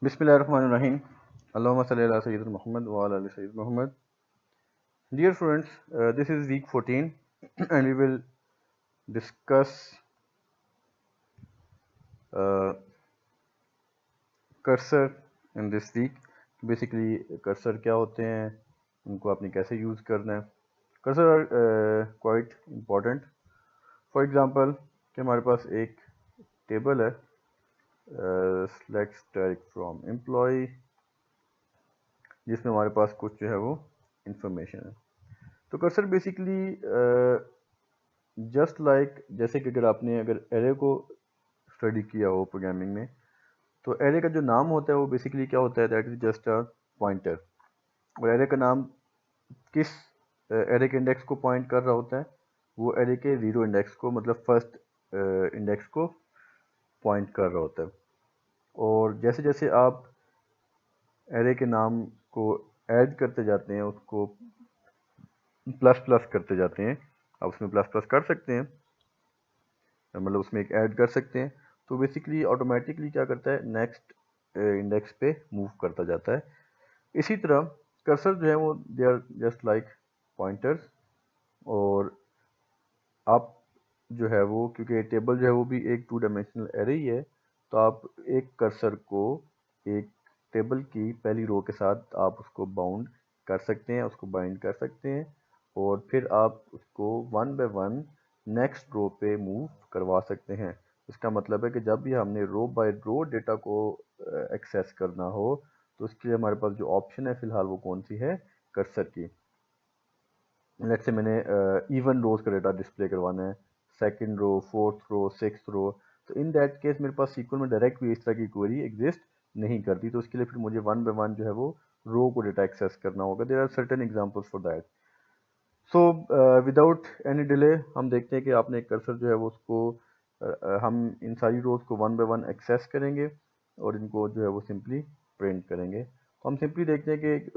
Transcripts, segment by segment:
Bismillahirrahmanirrahim. Allahumma salli ala Sayyidina Muhammad wa ala ali Sayyidina Muhammad. Dear students, this is week 14 and we will discuss uh, cursor in this week. Basically, cursor क्या होते हैं, उनको आपने कैसे use करना है. Cursor are quite important. For example, कि हमारे पास एक टेबल है, select strike from employee, जिसमें हमारे पास कुछ जो है वो इंफॉर्मेशन है. तो कर्सर बेसिकली जस्ट लाइक जैसे कि अगर एरे को स्टडी किया हो प्रोग्रामिंग में, तो एरे का जो नाम होता है वो बेसिकली क्या होता है, that is just a pointer. और एरे का नाम किस एरे के इंडेक्स को पॉइंट कर रहा होता है, वो एरे के जीरो इंडेक्स को, मतलब फर्स्ट इंडेक्स को पॉइंट कर रहा होता है. और जैसे जैसे आप एरे के नाम को ऐड करते जाते हैं, उसको प्लस प्लस करते जाते हैं, आप उसमें प्लस प्लस कर सकते हैं, मतलब उसमें एक ऐड कर सकते हैं, तो बेसिकली ऑटोमेटिकली क्या करता है, नेक्स्ट इंडेक्स पे मूव करता जाता है. इसी तरह कर्सर जो है वो they are just like pointers. और आप जो है वो, क्योंकि टेबल जो है वो भी एक 2 डायमेंशनल एरे ही है, तो आप एक कर्सर को एक टेबल की पहली रो के साथ आप उसको बाउंड कर सकते हैं, उसको बाइंड कर सकते हैं, और फिर आप उसको one by one next row पे मूव करवा सकते हैं. इसका मतलब है कि जब भी हमने रो बाय रो डेटा को एक्सेस करना हो, तो उसके लिए हमारे पास जो ऑप्शन है फिलहाल वो कौन सी है, कर्सर की. लेट्स से मैंने इवन रोज का डेटा डिस्प्ले करवाना है, second row, fourth row, sixth row, तो इन दैट केस मेरे पास सीक्वल में डायरेक्ट भी इस तरह की क्वेरी एग्जिस्ट नहीं करती. तो उसके लिए फिर मुझे वन बाय वन जो है वो रो को डेटा एक्सेस करना होगा. There are certain examples for that. So without any delay हम देखते हैं कि आपने एक कर्सर जो है वो उसको हम इन सारी रोज को वन बाय वन एक्सेस करेंगे और इनको जो है वो सिंपली प्रिंट करेंगे. तो हम सिंपली देखते हैं कि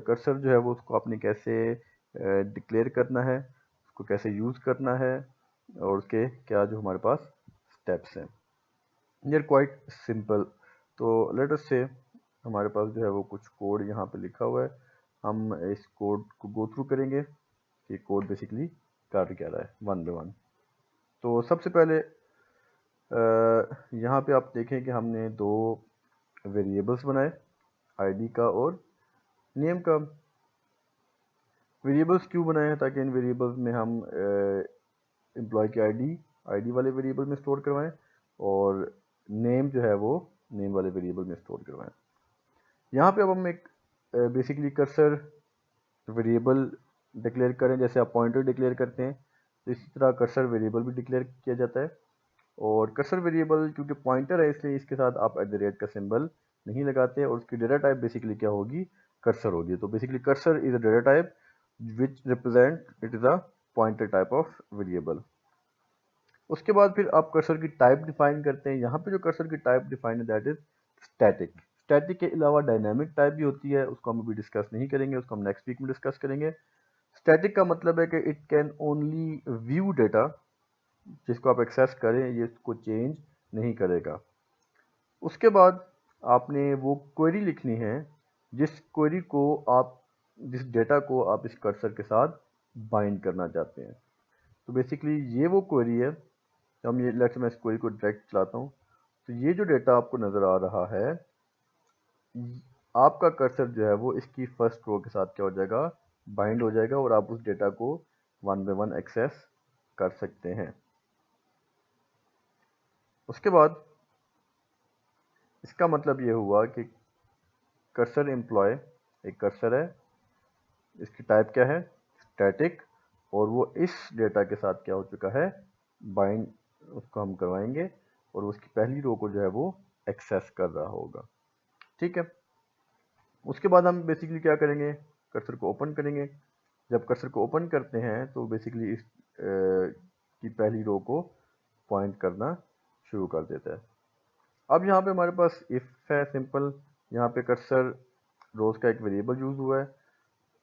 कर्सर जो है वो उसको आपने कैसे डिक्लेयर करना है, उसको कैसे यूज़ करना है, और उसके क्या जो हमारे पास स्टेप्स हैं. ये क्वाइट सिंपल. तो लेट अस से हमारे पास जो है वो कुछ कोड यहाँ पे लिखा हुआ है, हम इस कोड को गो थ्रू करेंगे कि कोड बेसिकली कर क्या रहा है वन बाय वन. तो सबसे पहले यहाँ पे आप देखें कि हमने 2 वेरिएबल्स बनाए, आईडी का और नेम का. वेरिएबल्स क्यों बनाए हैं, ताकि इन वेरिएबल्स में हम एम्प्लॉय की आईडी वाले वेरिएबल में स्टोर करवाएं, और नेम जो है वो नेम वाले वेरिएबल में स्टोर करवाएं. यहाँ पे अब हम एक बेसिकली कर्सर वेरिएबल डिक्लेयर करें, जैसे आप पॉइंटर डिक्लेयर करते हैं, तो इसी तरह कर्सर वेरिएबल भी डिक्लेयर किया जाता है. और कर्सर वेरिएबल क्योंकि पॉइंटर है, इसलिए इसके साथ आप एट द रेट का सिंबल नहीं लगाते, और उसकी डेटा टाइप बेसिकली क्या होगी, कर्सर होगी. तो basically cursor is a data type which represent it is a pointer type of variable. उसके बाद फिर आप कर्सर की टाइप डिफाइन करते हैं. यहाँ पे जो कर्सर की टाइप डिफाइन है दैट इज स्टैटिक. स्टैटिक के अलावा डायनामिक टाइप भी होती है, उसको हम अभी डिस्कस नहीं करेंगे, उसको हम नेक्स्ट वीक में डिस्कस करेंगे. स्टैटिक का मतलब है कि it can only view data, जिसको आप एक्सेस करें ये इसको चेंज नहीं करेगा. उसके बाद आपने वो क्वेरी लिखनी है जिस क्वेरी को आप, जिस डेटा को आप इस कर्सर के साथ बाइंड करना चाहते हैं. तो बेसिकली ये वो क्वेरी है. तो हम ये लेट्स मैं इस क्वेरी को डायरेक्ट चलाता हूँ. तो ये जो डेटा आपको नज़र आ रहा है, आपका कर्सर जो है वो इसकी फर्स्ट रो के साथ क्या हो जाएगा, बाइंड हो जाएगा, और आप उस डेटा को वन बाय वन एक्सेस कर सकते हैं. उसके बाद इसका मतलब ये हुआ कि कर्सर एम्प्लॉय एक कर्सर है, इसकी टाइप क्या है, स्टैटिक, और वो इस डेटा के साथ क्या हो चुका है, बाइंड उसको हम करवाएंगे, और उसकी पहली रो को जो है वो एक्सेस कर रहा होगा. ठीक है. उसके बाद हम बेसिकली क्या करेंगे, कर्सर को ओपन करेंगे. जब कर्सर को ओपन करते हैं तो बेसिकली इस की पहली रो को पॉइंट करना शुरू कर देता है. अब यहाँ पे हमारे पास इफ है सिंपल. यहाँ पे कर्सर रोज का एक वेरिएबल यूज हुआ है.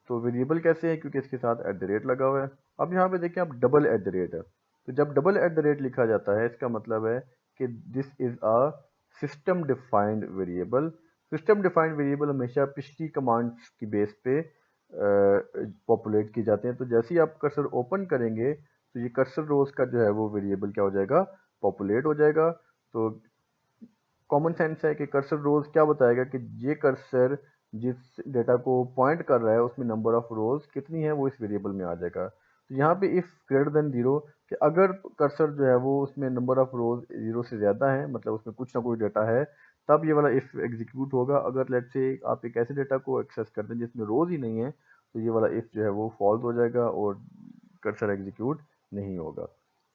तो वेरिएबल कैसे है, क्योंकि इसके साथ एट द रेट लगा हुआ है. अब यहाँ पे देखें आप, डबल एट द रेट है. तो जब डबल एट द रेट लिखा जाता है, इसका मतलब है कि this is a system defined variable. System defined variable हमेशा पिछली कमांड्स की बेस पे पॉपुलेट किए जाते हैं। तो जैसे ही आप कर्सर ओपन करेंगे तो ये कर्सर रोज का जो है वो वेरिएबल क्या हो जाएगा, पॉपुलेट हो जाएगा। तो कॉमन सेंस है कि कर्सर रोज क्या बताएगा कि ये कर्सर जिस डेटा को पॉइंट कर रहा है उसमें नंबर ऑफ रोज कितनी है वो इस वेरिएबल में आ जाएगा। तो यहाँ पे इफ ग्रेटर देन जीरो, कि अगर कर्सर जो है वो उसमें नंबर ऑफ रोज जीरो से ज़्यादा है, मतलब उसमें कुछ ना कुछ डेटा है, तब ये वाला इफ एग्जीक्यूट होगा। अगर लेट्स से आप एक ऐसे डेटा को एक्सेस करते हैं जिसमें रोज ही नहीं है, तो ये वाला इफ जो है वो फॉल्स हो जाएगा और कर्सर एग्जीक्यूट नहीं होगा।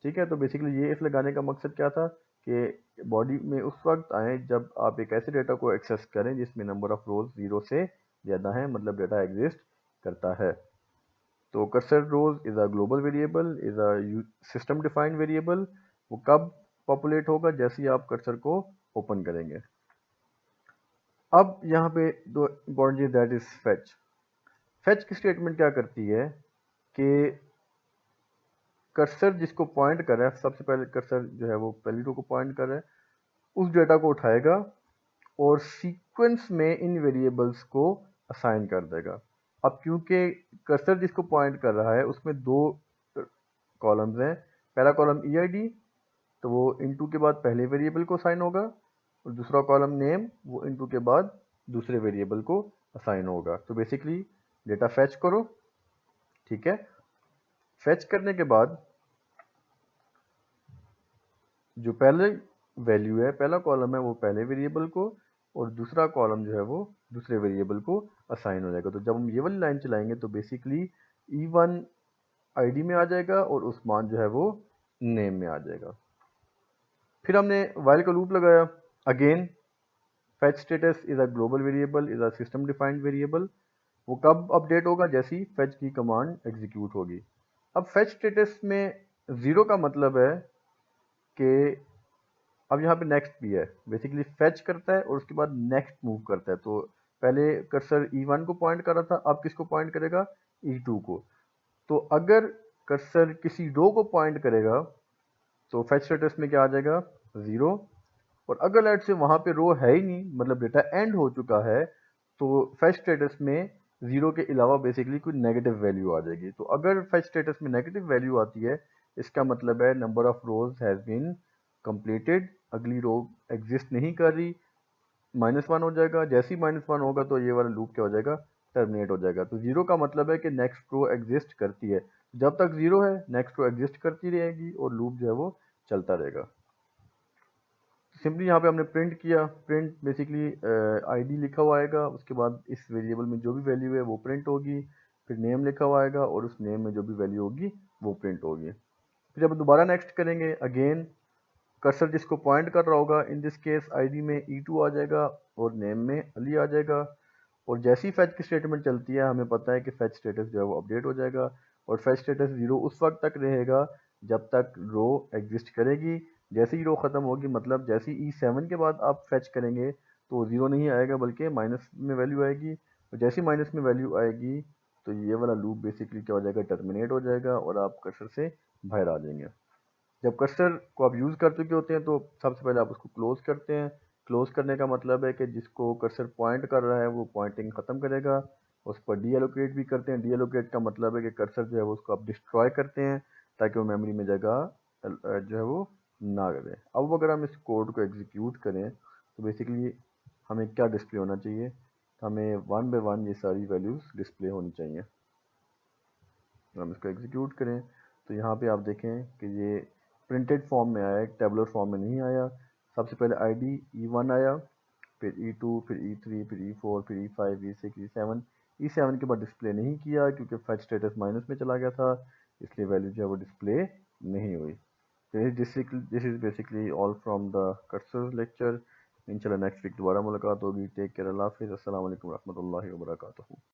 ठीक है, तो बेसिकली ये इफ लगाने का मकसद क्या था कि बॉडी में उस वक्त आए जब आप एक ऐसे डेटा को एक्सेस करें जिसमें नंबर ऑफ रोज जीरो से ज़्यादा है, मतलब डेटा एग्जिस्ट करता है। तो cursor rows is a global variable, is a system defined variable. वो कब पॉपुलेट होगा, जैसे ही आप कर्सर को ओपन करेंगे। अब यहाँ पे दो इंपॉर्टेंट चीज, दैट इज फेच। फेच की स्टेटमेंट क्या करती है कि कर्सर जिसको पॉइंट कर रहा है, सबसे पहले कर्सर जो है वो पहली रो को पॉइंट कर रहा है, उस डेटा को उठाएगा और सीक्वेंस में इन वेरिएबल्स को असाइन कर देगा। अब क्योंकि कर्सर जिसको पॉइंट कर रहा है उसमें दो कॉलम्स हैं, पहला कॉलम ईआईडी, तो वो इनटू के बाद पहले वेरिएबल को असाइन होगा, और दूसरा कॉलम नेम, वो इनटू के बाद दूसरे वेरिएबल को असाइन होगा। तो बेसिकली डेटा फैच करो, ठीक है। फैच करने के बाद जो पहले वैल्यू है, पहला कॉलम है, वो पहले वेरिएबल को और दूसरा कॉलम जो है वो दूसरे वेरिएबल को असाइन हो जाएगा। तो जब हम ये वाली लाइन चलाएंगे तो बेसिकली E1 आईडी में आ जाएगा और उस्मान जो है वो नेम में आ जाएगा। फिर हमने वाइल का लूप लगाया। Again fetch status is a global variable, is a system defined variable. वो कब अपडेट होगा, जैसी फैच की कमांड एग्जीक्यूट होगी। अब फैच स्टेटस में जीरो का मतलब है कि अब यहाँ पे नेक्स्ट भी है, बेसिकली फैच करता है और उसके बाद नेक्स्ट मूव करता है। तो पहले कर्सर E1 को पॉइंट कर रहा था, अब किसको पॉइंट करेगा, E2 को। तो अगर कर्सर किसी रो को पॉइंट करेगा तो फैच स्टेटस में क्या आ जाएगा, जीरो। और अगर लेट से वहां पे रो है ही नहीं, मतलब डेटा एंड हो चुका है, तो फैच स्टेटस में जीरो के अलावा बेसिकली कोई नेगेटिव वैल्यू आ जाएगी। तो अगर फैच स्टेटस में नेगेटिव वैल्यू आती है, इसका मतलब है number of rows has been completed, अगली रो एग्जिस्ट नहीं कर रही, -1 हो जाएगा। जैसे ही -1 होगा तो ये वाला लूप क्या हो जाएगा, टर्मिनेट हो जाएगा। तो जीरो का मतलब है कि नेक्स्ट रो एग्जिस्ट करती है, जब तक जीरो है नेक्स्ट रो एग्जिस्ट करती रहेगी और लूप जो है वो चलता रहेगा। सिंपली यहाँ पे हमने प्रिंट किया, प्रिंट बेसिकली आईडी लिखा हुआ आएगा, उसके बाद इस वेरिएबल में जो भी वैल्यू है वो प्रिंट होगी, फिर नेम लिखा हुआ आएगा और उस नेम में जो भी वैल्यू होगी वो प्रिंट होगी। फिर जब दोबारा नेक्स्ट करेंगे, अगेन कर्सर जिसको पॉइंट कर रहा होगा, इन दिस केस आईडी में E2 आ जाएगा और नेम में अली आ जाएगा। और जैसी फैच की स्टेटमेंट चलती है, हमें पता है कि फैच स्टेटस जो है वो अपडेट हो जाएगा और फैच स्टेटस जीरो उस वक्त तक रहेगा जब तक रो एग्जिस्ट करेगी। जैसे ही रो ख़त्म होगी, मतलब जैसे ही E7 के बाद आप फैच करेंगे तो जीरो नहीं आएगा बल्कि माइनस में वैल्यू आएगी, और जैसे ही माइनस में वैल्यू आएगी तो ये वाला लूप बेसिकली क्या हो जाएगा, टर्मिनेट हो जाएगा और आप कर्सर से बाहर आ जाएंगे। जब कर्सर को आप यूज़ कर चुके होते हैं तो सबसे पहले आप उसको क्लोज करते हैं। क्लोज करने का मतलब है कि जिसको कर्सर पॉइंट कर रहा है वो पॉइंटिंग ख़त्म करेगा। उस पर डी एलोकेट भी करते हैं। डी एलोकेट का मतलब है कि कर्सर जो है वो उसको आप डिस्ट्रॉय करते हैं ताकि वो मेमोरी में जगह जो है वो ना करे। अब अगर हम इस कोड को एग्जीक्यूट करें तो बेसिकली हमें क्या डिस्प्ले होना चाहिए, हमें 1 बाय 1 ये सारी वैल्यूज़ डिस्प्ले होनी चाहिए। हम इसको एग्जीक्यूट करें तो यहाँ पे आप देखें कि ये प्रिंटेड फॉर्म में आया है, टेबुलर फॉर्म में नहीं आया। सबसे पहले आईडी E1 आया, फिर E2, फिर E3, फिर E4, फिर E5, E6, E7। E7 के बाद डिस्प्ले नहीं किया क्योंकि फैच स्टेटस माइनस में चला गया था, इसलिए वैल्यू जो है वो डिस्प्ले नहीं हुई। तो this is basically all from the cursor lecture. इंशाल्लाह नेक्स्ट वीक दोबारा मुलाकात होगी। टेक केयर, अल्लाह हाफिज़, अस्सलाम वालेकुम रहमतुल्लाहि व बरकातुहू।